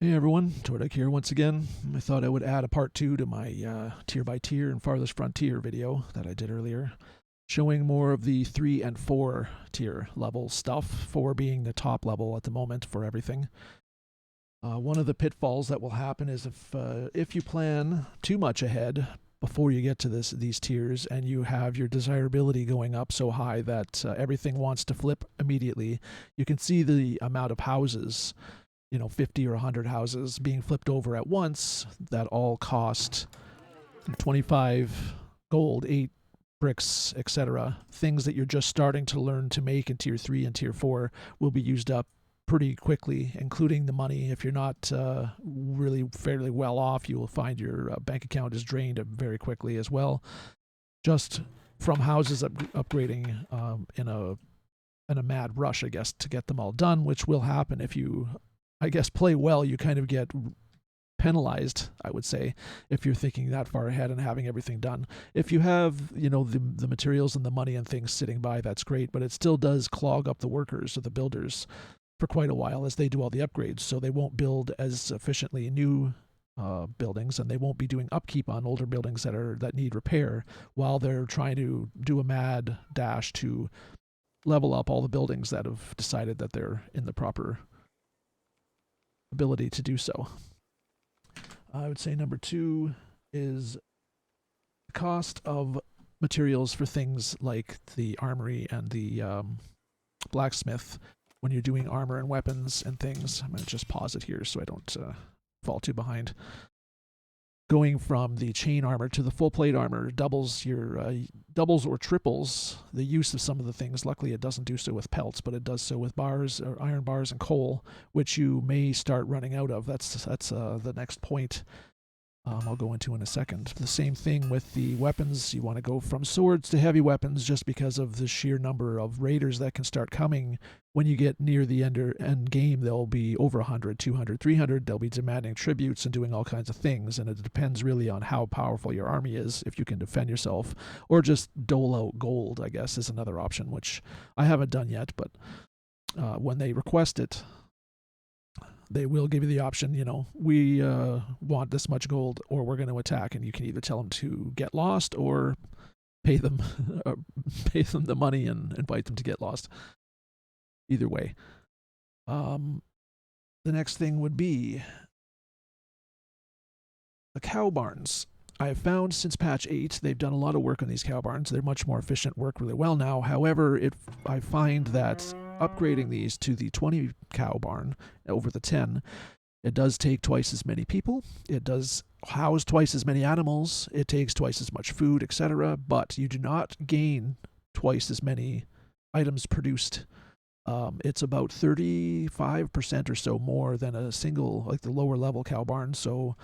Hey everyone, Tordek here once again. I thought I would add a part 2 to my tier by tier and Farthest Frontier video that I did earlier, showing more of the 3 and 4 tier level stuff, 4 being the top level at the moment for everything. One of the pitfalls that will happen is if you plan too much ahead before you get to these tiers and you have your desirability going up so high that everything wants to flip immediately, you can see the amount of houses, 50 or 100 houses being flipped over at once that all cost 25 gold, 8 bricks, etc. Things that you're just starting to learn to make in tier 3 and tier 4 will be used up pretty quickly, including the money. If you're not really fairly well off, you will find your bank account is drained very quickly as well, just from houses upgrading in a mad rush, I guess, to get them all done, which will happen if you, I guess, play well. You kind of get penalized, I would say, if you're thinking that far ahead and having everything done. If you have, the materials and the money and things sitting by, that's great, but it still does clog up the workers or the builders for quite a while as they do all the upgrades, so they won't build as efficiently new buildings, and they won't be doing upkeep on older buildings that need repair while they're trying to do a mad dash to level up all the buildings that have decided that they're in the proper ability to do so. I would say number 2 is the cost of materials for things like the armory and the blacksmith when you're doing armor and weapons and things. I'm going to just pause it here so I don't fall too behind. Going from the chain armor to the full plate armor doubles or triples the use of some of the things. Luckily, it doesn't do so with pelts, but it does so with bars or iron bars and coal, which you may start running out of. That's the next point I'll go into in a second. The same thing with the weapons. You want to go from swords to heavy weapons just because of the sheer number of raiders that can start coming. When you get near the end game, they'll be over 100, 200, 300. They'll be demanding tributes and doing all kinds of things, and it depends really on how powerful your army is, if you can defend yourself, or just dole out gold, I guess, is another option, which I haven't done yet, but when they request it, they will give you the option, we want this much gold or we're going to attack, and you can either tell them to get lost or pay them the money and invite them to get lost. Either way. The next thing would be the cow barns. I have found since patch 8, they've done a lot of work on these cow barns. They're much more efficient, work really well now. However, I find that upgrading these to the 20 cow barn over the 10, it does take twice as many people. It does house twice as many animals. It takes twice as much food, etc. But you do not gain twice as many items produced. It's about 35% or so more than a single, like the lower level cow barn. So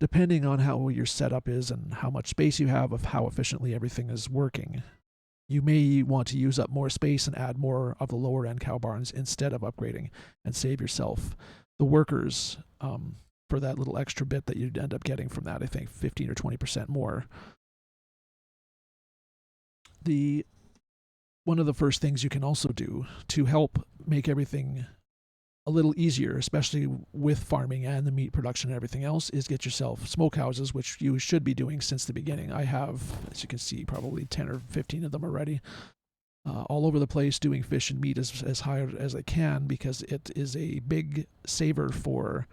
depending on how your setup is and how much space you have, of how efficiently everything is working, you may want to use up more space and add more of the lower end cow barns instead of upgrading, and save yourself the workers for that little extra bit that you'd end up getting from that. I think 15 or 20% more. One of the first things you can also do to help make everything a little easier, especially with farming and the meat production and everything else, is get yourself smokehouses, which you should be doing since the beginning. I have, as you can see, probably 10 or 15 of them already, all over the place, doing fish and meat as high as I can, because it is a big saver for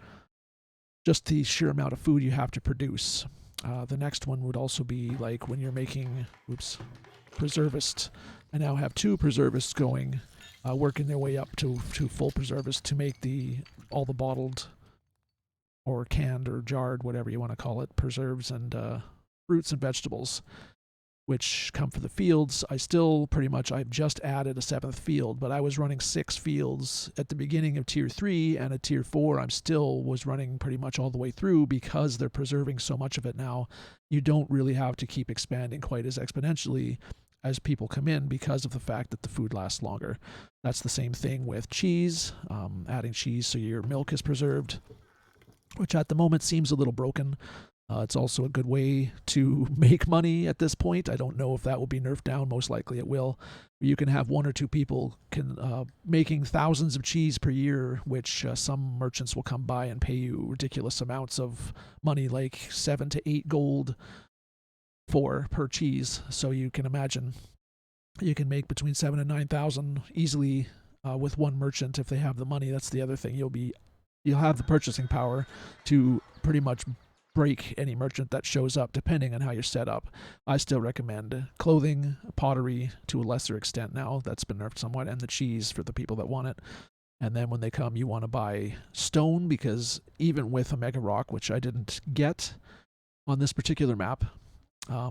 just the sheer amount of food you have to produce. The next one would also be like when you're making, preservist. I now have 2 preservists going, working their way up to full preservists to make all the bottled or canned or jarred, whatever you want to call it, preserves and fruits and vegetables, which come for the fields. I've just added a 7th field, but I was running 6 fields at the beginning of tier 3, and at tier 4 I'm still was running pretty much all the way through, because they're preserving so much of it now. You don't really have to keep expanding quite as exponentially as people come in, because of the fact that the food lasts longer. That's the same thing with cheese, adding cheese so your milk is preserved, which at the moment seems a little broken. It's also a good way to make money at this point. I don't know if that will be nerfed down. Most likely it will. You can have one or two people making thousands of cheese per year, which some merchants will come by and pay you ridiculous amounts of money, like 7 to 8 gold per cheese. So you can imagine you can make between 7 and 9,000 easily with one merchant if they have the money. That's the other thing. You'll have the purchasing power to pretty much break any merchant that shows up, depending on how you're set up. I still recommend clothing, pottery to a lesser extent now. That's been nerfed somewhat, and the cheese for the people that want it. And then when they come, you want to buy stone, because even with a mega rock, which I didn't get on this particular map,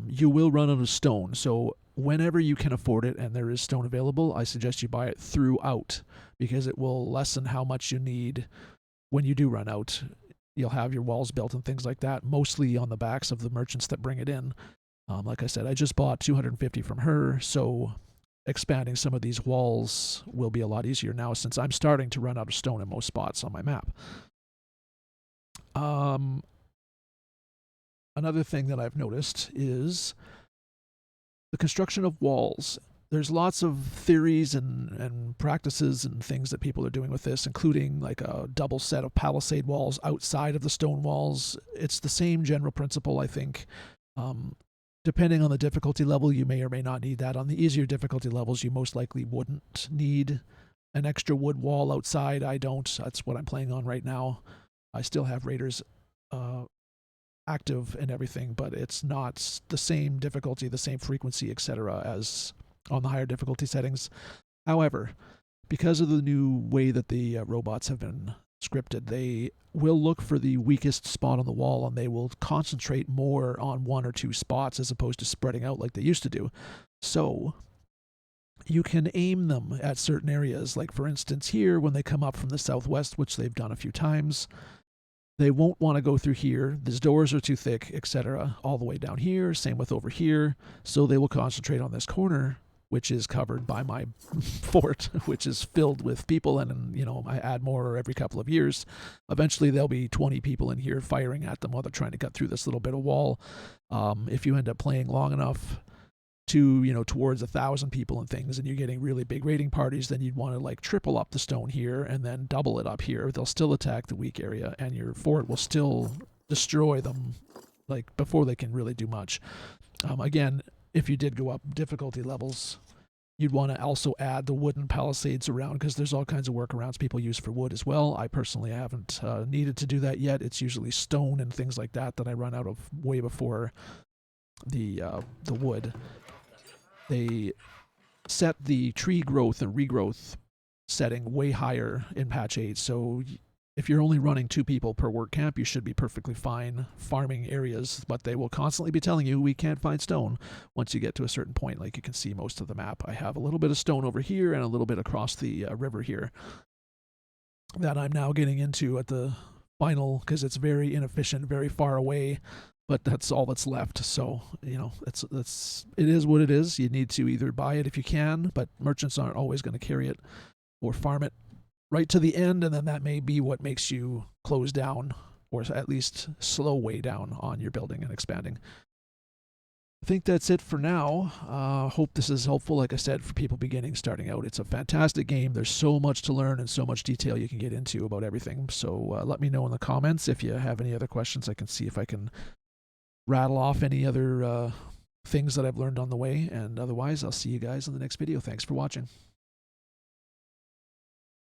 you will run out of stone. So whenever you can afford it and there is stone available, I suggest you buy it throughout, because it will lessen how much you need when you do run out. You'll have your walls built and things like that, mostly on the backs of the merchants that bring it in. Like I said, I just bought 250 from her, so expanding some of these walls will be a lot easier now, since I'm starting to run out of stone in most spots on my map. Another thing that I've noticed is the construction of walls. There's lots of theories and practices and things that people are doing with this, including like a double set of palisade walls outside of the stone walls. It's the same general principle, I think. Depending on the difficulty level, you may or may not need that. On the easier difficulty levels, you most likely wouldn't need an extra wood wall outside. I don't. That's what I'm playing on right now. I still have raiders active and everything, but it's not the same difficulty, the same frequency, etc. as on the higher difficulty settings. However, because of the new way that the robots have been scripted, they will look for the weakest spot on the wall, and they will concentrate more on one or two spots as opposed to spreading out like they used to do. So you can aim them at certain areas. Like, for instance, here, when they come up from the southwest, which they've done a few times, they won't want to go through here. These doors are too thick, etc. All the way down here, same with over here. So they will concentrate on this corner, which is covered by my fort, which is filled with people, and I add more every couple of years. Eventually there'll be 20 people in here firing at them while they're trying to cut through this little bit of wall. If you end up playing long enough to towards 1,000 people and things, and you're getting really big raiding parties, then you'd want to like triple up the stone here and then double it up here. They'll still attack the weak area, and your fort will still destroy them like before they can really do much. Again, if you did go up difficulty levels, you'd want to also add the wooden palisades around, because there's all kinds of workarounds people use for wood as well. I personally haven't needed to do that yet. It's usually stone and things like that I run out of way before the wood. They set the tree growth and regrowth setting way higher in patch 8, so if you're only running 2 people per work camp, you should be perfectly fine farming areas, but they will constantly be telling you we can't find stone once you get to a certain point. Like you can see most of the map, I have a little bit of stone over here and a little bit across the river here that I'm now getting into at the final, because it's very inefficient, very far away, but that's all that's left. So it is what it is. You need to either buy it if you can, but merchants aren't always going to carry it, or farm it right to the end, and then that may be what makes you close down, or at least slow way down on your building and expanding. I think that's it for now. Hope this is helpful. Like I said, for people starting out, it's a fantastic game. There's so much to learn and so much detail you can get into about everything. So let me know in the comments if you have any other questions. I can see if I can rattle off any other things that I've learned on the way. And otherwise, I'll see you guys in the next video. Thanks for watching.